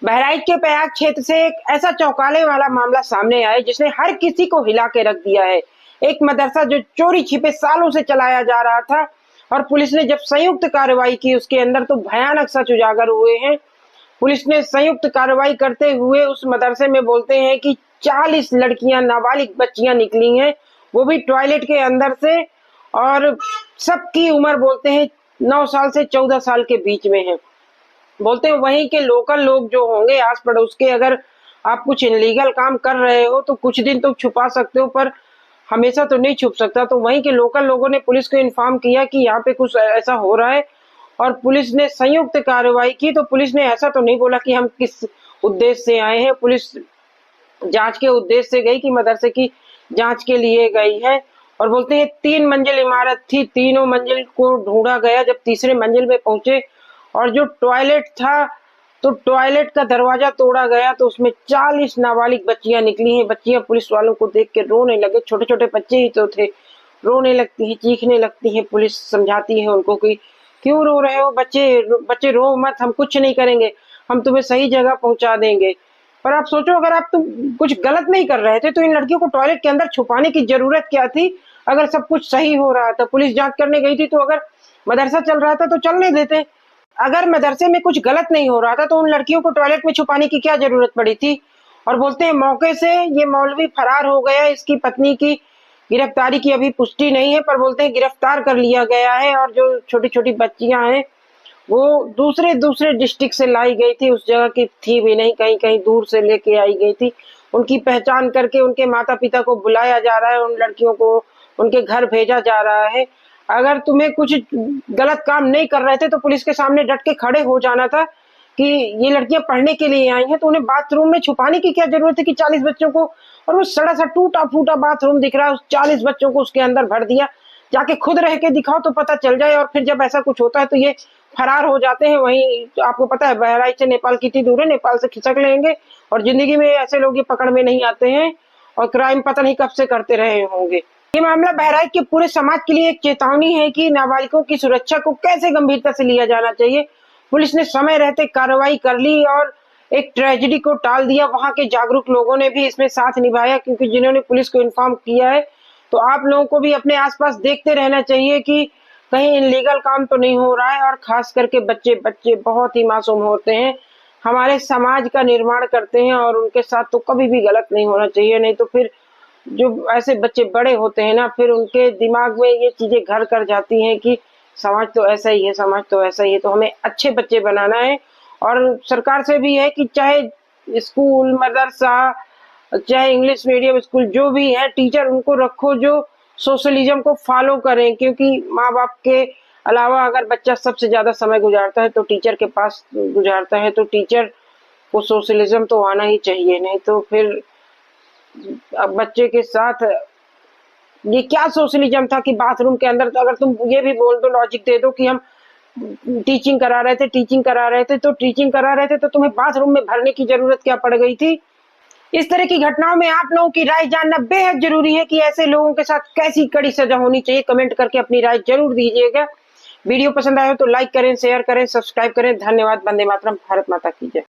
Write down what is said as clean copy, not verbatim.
बहराइच के प्रयाग क्षेत्र से एक ऐसा चौंकाने वाला मामला सामने आया जिसने हर किसी को हिला के रख दिया है। एक मदरसा जो चोरी छिपे सालों से चलाया जा रहा था और पुलिस ने जब संयुक्त कार्रवाई की उसके अंदर तो भयानक सच उजागर हुए हैं। पुलिस ने संयुक्त कार्रवाई करते हुए उस मदरसे में बोलते हैं कि 40 लड़कियां नाबालिग बच्चियां निकली हैं, वो भी टॉयलेट के अंदर से, और सबकी उम्र बोलते हैं 9 साल से 14 साल के बीच में है। बोलते हैं वहीं के लोकल लोग जो होंगे आस पड़ोस के, अगर आप कुछ इनलीगल काम कर रहे हो तो कुछ दिन तो छुपा सकते हो, पर हमेशा तो नहीं छुप सकता। तो वहीं के लोकल लोगों ने पुलिस को इन्फॉर्म किया कि यहाँ पे कुछ ऐसा हो रहा है और पुलिस ने संयुक्त कार्रवाई की। तो पुलिस ने ऐसा तो नहीं बोला कि हम किस उद्देश्य से आए हैं, पुलिस जांच के उद्देश्य से गई कि मदरसे की जांच के लिए गई है। और बोलते हैं 3 मंजिल इमारत थी, तीनों मंजिल को ढूंढा गया। जब तीसरे मंजिल में पहुंचे और जो टॉयलेट था तो टॉयलेट का दरवाजा तोड़ा गया तो उसमें 40 नाबालिग बच्चियां निकली हैं। बच्चियां पुलिस वालों को देख के रोने लगे, छोटे छोटे बच्चे ही तो थे, रोने लगती हैं, चीखने लगती हैं। पुलिस समझाती है उनको कि क्यों रो रहे हो बच्चे रो मत, हम कुछ नहीं करेंगे, हम तुम्हें सही जगह पहुंचा देंगे। पर आप सोचो, अगर आप तुम कुछ गलत नहीं कर रहे थे तो इन लड़कियों को टॉयलेट के अंदर छुपाने की जरूरत क्या थी? अगर सब कुछ सही हो रहा था, पुलिस जांच करने गई थी, तो अगर मदरसा चल रहा था तो चलने देते। अगर मदरसे में कुछ गलत नहीं हो रहा था तो उन लड़कियों को टॉयलेट में छुपाने की क्या जरूरत पड़ी थी? और बोलते हैं मौके से ये मौलवी फरार हो गया। इसकी पत्नी की गिरफ्तारी की अभी पुष्टि नहीं है, पर बोलते हैं गिरफ्तार कर लिया गया है। और जो छोटी छोटी बच्चियां हैं वो दूसरे डिस्ट्रिक्ट से लाई गई थी, उस जगह की थी भी नहीं, कहीं कहीं दूर से लेके आई गई थी। उनकी पहचान करके उनके माता पिता को बुलाया जा रहा है, उन लड़कियों को उनके घर भेजा जा रहा है। अगर तुम्हें कुछ गलत काम नहीं कर रहे थे तो पुलिस के सामने डट के खड़े हो जाना था कि ये लड़कियां पढ़ने के लिए आई हैं, तो उन्हें बाथरूम में छुपाने की क्या जरूरत है कि 40 बच्चों को, और वो सड़ा सा टूटा फूटा बाथरूम दिख रहा है, उस 40 बच्चों को उसके अंदर भर दिया। जाके खुद रह के दिखाओ तो पता चल जाए। और फिर जब ऐसा कुछ होता है तो ये फरार हो जाते हैं। वहीं आपको पता है बहराइच से नेपाल कितनी दूर है, नेपाल से खिसक लेंगे और जिंदगी में ऐसे लोग ये पकड़ में नहीं आते हैं और क्राइम पता नहीं कब से करते रहे होंगे। ये मामला बहराइच के पूरे समाज के लिए एक चेतावनी है कि नाबालिगों की सुरक्षा को कैसे गंभीरता से लिया जाना चाहिए। पुलिस ने समय रहते कार्रवाई कर ली और एक ट्रेजेडी को टाल दिया। वहां के जागरूक लोगों ने भी इसमें साथ निभाया, क्योंकि जिन्होंने पुलिस को इन्फॉर्म किया है। तो आप लोगों को भी अपने आसपास देखते रहना चाहिए कि कहीं इलीगल काम तो नहीं हो रहा है। और खास करके बच्चे बहुत ही मासूम होते हैं, हमारे समाज का निर्माण करते हैं और उनके साथ तो कभी भी गलत नहीं होना चाहिए। नहीं तो फिर जो ऐसे बच्चे बड़े होते हैं ना, फिर उनके दिमाग में ये चीजें घर कर जाती हैं कि समाज तो ऐसा ही है, समाज तो ऐसा ही है। तो हमें अच्छे बच्चे बनाना है। और सरकार से भी है कि चाहे स्कूल मदरसा, चाहे इंग्लिश मीडियम स्कूल, जो भी है टीचर उनको रखो जो सोशलिज्म को फॉलो करें। क्योंकि माँ बाप के अलावा अगर बच्चा सबसे ज्यादा समय गुजारता है तो टीचर के पास गुजारता है, तो टीचर को सोशलिज्म तो आना ही चाहिए। नहीं तो फिर अब बच्चे के साथ ये क्या सोशलिज्म था कि बाथरूम के अंदर, तो अगर तुम ये भी बोल दो, लॉजिक दे दो कि हम टीचिंग करा रहे थे तो टीचिंग करा रहे थे तो तुम्हें बाथरूम में भरने की जरूरत क्या पड़ गई थी? इस तरह की घटनाओं में आप लोगों की राय जानना बेहद जरूरी है कि ऐसे लोगों के साथ कैसी कड़ी सजा होनी चाहिए। कमेंट करके अपनी राय जरूर दीजिएगा। वीडियो पसंद आए हो तो लाइक करें, शेयर करें, सब्सक्राइब करें। धन्यवाद। वंदे मातरम। भारत माता की जय।